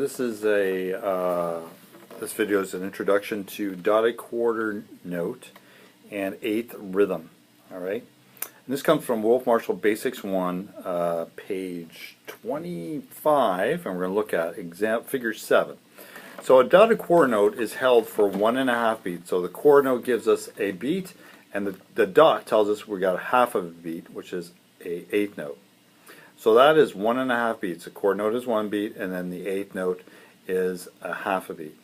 This is this video is an introduction to dotted quarter note and eighth rhythm. All right, and this comes from Wolf Marshall Basics 1, page 25, and we're going to look at figure 7. So a dotted quarter note is held for 1.5 beats. So the quarter note gives us a beat, and the dot tells us we got half of a beat, which is a eighth note. So that is 1.5 beats. The quarter note is 1 beat, and then the eighth note is a half a beat.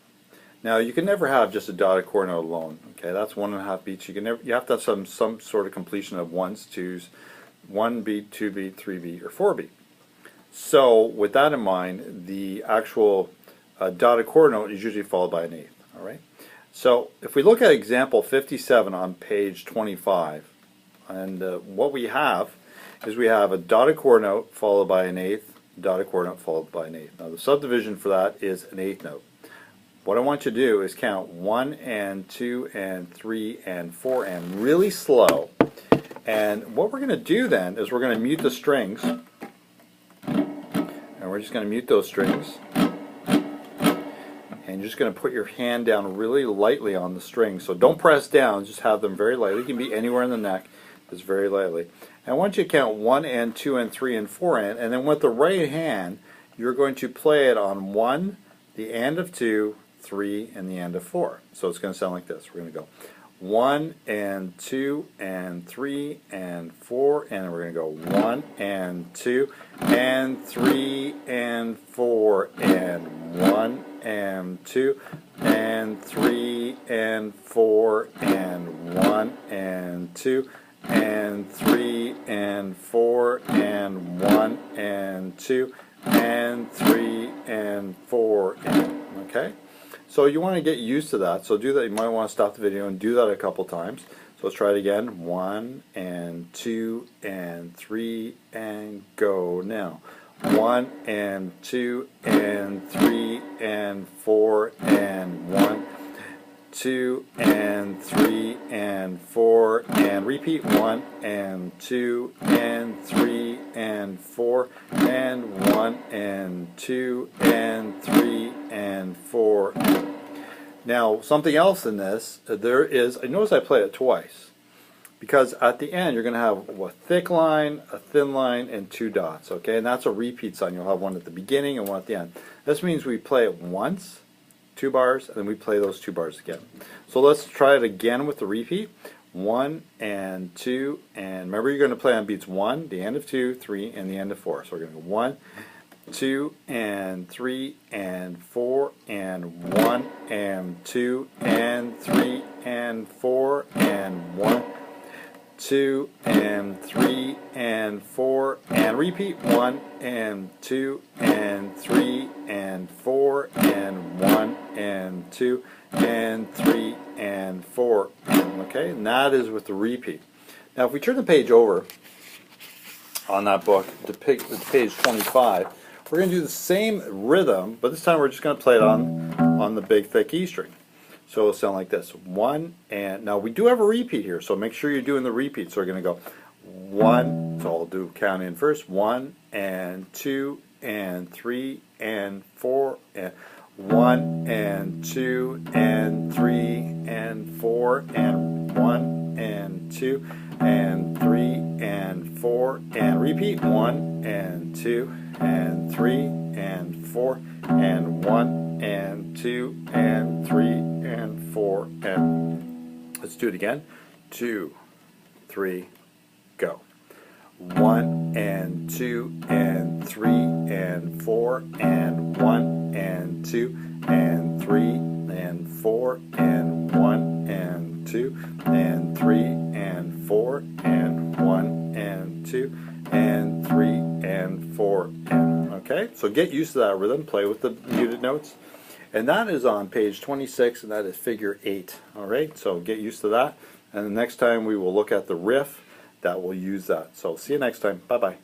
Now you can never have just a dotted quarter note alone. Okay, that's 1.5 beats. You have to have some sort of completion of ones, twos, 1 beat, 2 beat, 3 beat, or 4 beat. So with that in mind, the actual dotted quarter note is usually followed by an eighth. All right. So if we look at example 57 on page 25, and what we have is we have a dotted quarter note followed by an eighth, dotted quarter note followed by an eighth. Now the subdivision for that is an eighth note. What I want you to do is count 1 and 2 and 3 and 4 and really slow. And what we're going to do then is we're going to mute the strings. And we're just going to mute those strings. And you're just going to put your hand down really lightly on the strings. So don't press down, just have them very lightly. It can be anywhere in the neck, just very lightly. And I want you to count 1 and 2 and 3 and 4 and then with the right hand, you're going to play it on 1, the and of 2, 3, and the end of 4. So it's going to sound like this. We're going to go 1 and 2 and 3 and 4, and then we're going to go 1 and 2 and 3 and 4 and 1 and 2 and 3 and 4 and 1 and 2 and 3 and 4 and 1 and 2 and 3 and 4 and okay. So you want to get used to that. So do that. You might want to stop the video and do that a couple times. So let's try it again. 1 and 2 and 3 and go now. 1 and 2 and 3 and 4 and 1, 2 and 3 and 4 and repeat 1 and 2 and 3 and 4 and 1 and 2 and 3 and 4. Now something else in this, there is, I notice I play it twice because at the end you're going to have a thick line, a thin line, and 2 dots, okay, and that's a repeat sign. You'll have one at the beginning and one at the end. This means we play it once, 2 bars, and then we play those 2 bars again. So let's try it again with the repeat. 1 and 2, and remember you're going to play on beats 1, the end of 2, 3, and the end of 4. So we're going to go 1, 2, and 3, and 4, and 1, and 2, and 3, and 4, and 1, 2, and 3, and 4, and repeat 1, and 2, and 3, and 4, and 1, and 2, and 3, and 4. Okay, and that is with the repeat. Now if we turn the page over on that book to page 25, we're going to do the same rhythm, but this time we're just going to play it on the big thick E string. So it'll sound like this. 1 and, now we do have a repeat here, so make sure you're doing the repeat. So we're going to go 1, so I'll do count in first, 1 and 2 and 3 and 4 and 1 and 2 and 3 and 4 and 1 and 2 and 3 and 4 and repeat 1 and 2 and 3 and 4 and 1 and 2 and 3 and 4 and let's do it again. 2, 3, go. 1 and 2 and 3 and 4 and 1 and 2 and 3 and 4 and 1 and 2 and 3 and 4 and 1 and 2 and 3 and 4 and okay. So get used to that rhythm. Play with the muted notes. And that is on page 26, and that is figure 8. All right, so get used to that. And the next time we will look at the riff that will use that. So see you next time. Bye-bye.